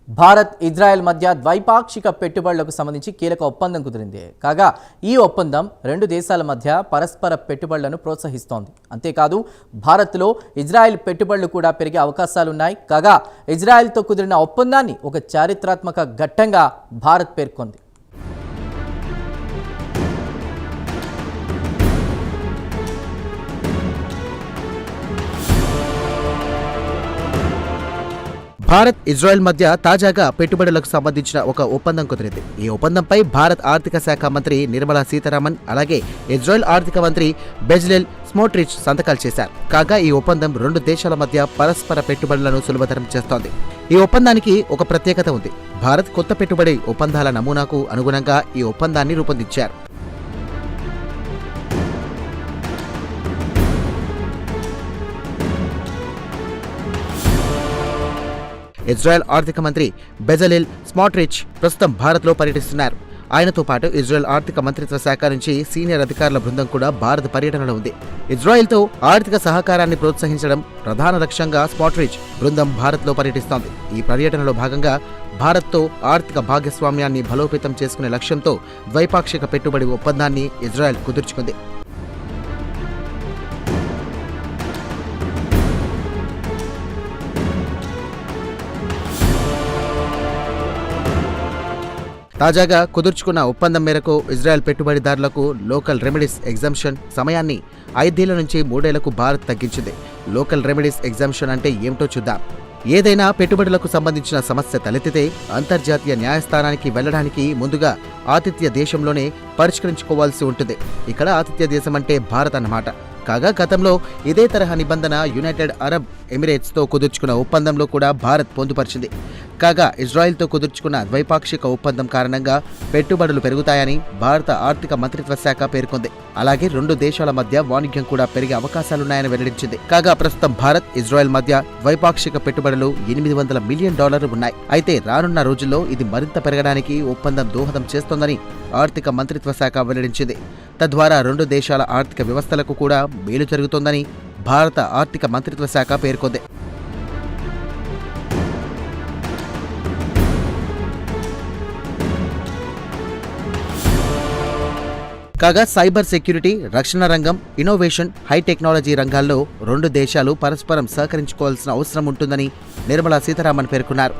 Bharat Israel మధ్య ద్వైపాక్షిక పెట్టుబడులకు సంబంధించి కీలక ఒప్పందం కుదిరింది. కాగా ఈ ఒప్పందం రెండు దేశాల మధ్య పరస్పర పెట్టుబడులను ప్రోత్సహిస్తోంది. అంతేకాదు భారత్లో ఇజ్రాయెల్ పెట్టుబడులు కూడా పెరిగే అవకాశాలున్నాయి. కాగా ఇజ్రాయెల్తో కుదిరిన ఒప్పందాన్ని ఒక చారిత్రాత్మక ఘట్టంగా భారత్ పేర్కొంది. భారత్ ఇజ్రాయెల్ మధ్య తాజాగా పెట్టుబడులకు సంబంధించిన ఒక ఒప్పందం కుదిరింది. ఈ ఒప్పందంపై భారత్ ఆర్థిక శాఖ మంత్రి నిర్మలా సీతారామన్ అలాగే ఇజ్రాయెల్ ఆర్థిక మంత్రి బెజ్లెల్ స్మోట్రిచ్ సంతకాలు చేశారు. కాగా ఈ ఒప్పందం రెండు దేశాల మధ్య పరస్పర పెట్టుబడులను సులభతరం చేస్తోంది. ఈ ఒప్పందానికి ఒక ప్రత్యేకత ఉంది. భారత్ కొత్త పెట్టుబడి ఒప్పందాల నమూనాకు అనుగుణంగా ఈ ఒప్పందాన్ని రూపొందించారు. ఇజ్రాయెల్ ఆర్థిక మంత్రి బెజలెల్ స్మోట్రిచ్ ప్రస్తుతం భారత్లో పర్యటిస్తున్నారు. ఆయనతో పాటు ఇజ్రాయెల్ ఆర్థిక మంత్రిత్వ శాఖ నుంచి సీనియర్ అధికారుల బృందం కూడా భారత్ పర్యటనలో ఉంది. ఇజ్రాయెల్తో ఆర్థిక సహకారాన్ని ప్రోత్సహించడం ప్రధాన లక్ష్యంగా స్మోట్రిచ్ బృందం భారత్లో పర్యటిస్తోంది. ఈ పర్యటనలో భాగంగా భారత్తో ఆర్థిక భాగస్వామ్యాన్ని బలోపేతం చేసుకునే లక్ష్యంతో ద్వైపాక్షిక పెట్టుబడి ఒప్పందాన్ని ఇజ్రాయెల్ కుదుర్చుకుంది. తాజాగా కుదుర్చుకున్న ఒప్పందం మేరకు ఇజ్రాయెల్ పెట్టుబడిదారులకు లోకల్ రెమెడీస్ ఎగ్జంప్షన్ సమయాన్ని 5 ఏళ్ల నుంచి 3 ఏళ్లకు భారత్ తగ్గించింది. లోకల్ రెమెడీస్ ఎగ్జంప్షన్ అంటే ఏమిటో చూద్దాం. ఏదైనా పెట్టుబడులకు సంబంధించిన సమస్య తలెత్తితే అంతర్జాతీయ న్యాయస్థానానికి వెళ్లడానికి ముందుగా ఆతిథ్య దేశంలోనే పరిష్కరించుకోవాల్సి ఉంటుంది. ఇక్కడ ఆతిథ్య దేశం అంటే భారత్ అన్నమాట. కాగా గతంలో ఇదే తరహా నిబంధన యునైటెడ్ అరబ్ ఎమిరేట్స్తో కుదుర్చుకున్న ఒప్పందంలో కూడా భారత్ పొందుపరిచింది. కాగా ఇజ్రాయెల్తో కుదుర్చుకున్న ద్వైపాక్షిక ఒప్పందం కారణంగా పెట్టుబడులు పెరుగుతాయని భారత ఆర్థిక మంత్రిత్వ శాఖ పేర్కొంది. అలాగే రెండు దేశాల మధ్య వాణిజ్యం కూడా పెరిగే అవకాశాలున్నాయని వెల్లడించింది. కాగా ప్రస్తుతం భారత్ ఇజ్రాయెల్ మధ్య ద్వైపాక్షిక పెట్టుబడులు $800 మిలియన్ ఉన్నాయి. అయితే రానున్న రోజుల్లో ఇది మరింత పెరగడానికి ఒప్పందం దోహదం చేస్తోందని ఆర్థిక మంత్రిత్వ శాఖ వెల్లడించింది. తద్వారా రెండు దేశాల ఆర్థిక వ్యవస్థలకు కూడా మేలు జరుగుతోందని భారత ఆర్థిక మంత్రిత్వ శాఖ పేర్కొంది. కాగా సైబర్ సెక్యూరిటీ, రక్షణ రంగం, ఇన్నోవేషన్, హై టెక్నాలజీ రంగాల్లో రెండు దేశాలు పరస్పరం సహకరించుకోవాల్సిన అవసరం ఉంటుందని నిర్మలా సీతారామన్ పేర్కొన్నారు.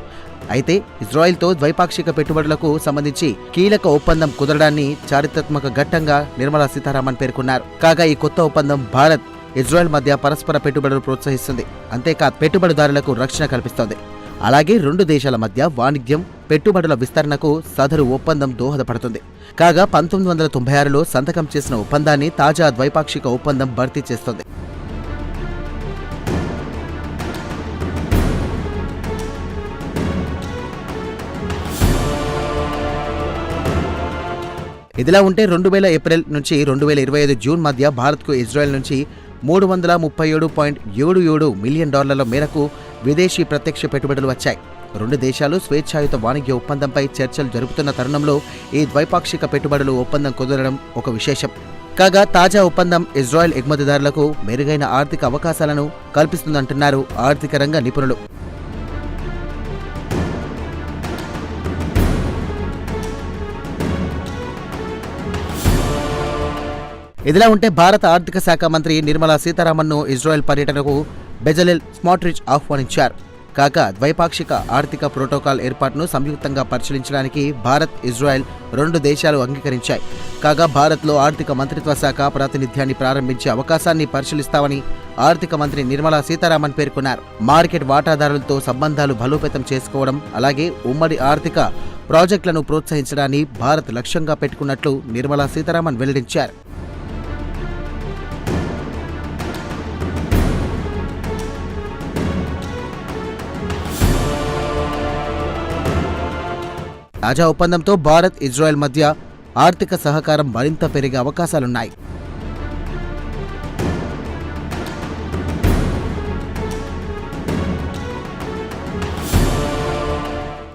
అయితే ఇజ్రాయెల్తో ద్వైపాక్షిక పెట్టుబడులకు సంబంధించి కీలక ఒప్పందం కుదరడాన్ని చారిత్రాత్మక ఘట్టంగా నిర్మలా సీతారామన్ పేర్కొన్నారు. కాగా ఈ కొత్త ఒప్పందం భారత్ ఇజ్రాయెల్ మధ్య పరస్పర పెట్టుబడులు ప్రోత్సహిస్తుంది. అంతేకాదు పెట్టుబడిదారులకు రక్షణ కల్పిస్తోంది. అలాగే రెండు దేశాల మధ్య వాణిజ్యం, పెట్టుబడుల విస్తరణకు సదరు ఒప్పందం దోహదపడుతుంది. కాగా 1996లో సంతకం చేసిన ఒప్పందాన్ని తాజా ద్వైపాక్షిక ఒప్పందం భర్తీ చేస్తోంది. ఇదిలా ఉంటే 2000 ఏప్రిల్ నుంచి 2025 జూన్ మధ్య భారత్కు ఇజ్రాయెల్ నుంచి $337.77 మిలియన్ మేరకు విదేశీ ప్రత్యక్ష పెట్టుబడులు వచ్చాయి. రెండు దేశాలు స్వేచ్ఛాయుత వాణిజ్య ఒప్పందంపై చర్చలు జరుపుతున్న తరుణంలో ఈ ద్వైపాక్షిక పెట్టుబడులు ఒప్పందం కుదరడం ఒక విశేషం. కాగా తాజా ఒప్పందం ఇజ్రాయెల్ ఎగుమతిదారులకు మెరుగైన ఆర్థిక అవకాశాలను కల్పిస్తుందంటున్నారు ఆర్థిక రంగ నిపుణులు. ఇదిలా ఉంటే భారత ఆర్థిక శాఖ మంత్రి నిర్మలా సీతారామన్ను ఇజ్రాయెల్ పర్యటనకు బెజలెల్ స్మోట్రిచ్ ఆహ్వానించారు. కాగా ద్వైపాక్షిక ఆర్థిక ప్రోటోకాల్ ఏర్పాటును సంయుక్తంగా పరిశీలించడానికి భారత్, ఇజ్రాయెల్ రెండు దేశాలు అంగీకరించాయి. కాగా భారత్లో ఆర్థిక మంత్రిత్వ శాఖ ప్రాతినిధ్యాన్ని ప్రారంభించే అవకాశాన్ని పరిశీలిస్తామని ఆర్థిక మంత్రి నిర్మలా సీతారామన్ పేర్కొన్నారు. మార్కెట్ వాటాదారులతో సంబంధాలు బలోపేతం చేసుకోవడం, అలాగే ఉమ్మడి ఆర్థిక ప్రాజెక్టులను ప్రోత్సహించడాన్ని భారత్ లక్ష్యంగా పెట్టుకున్నట్లు నిర్మలా సీతారామన్ వెల్లడించారు. తాజా ఒప్పందంతో భారత్, ఇజ్రాయెల్ మధ్య ఆర్థిక సహకారం మరింత పెరిగే అవకాశాలున్నాయి.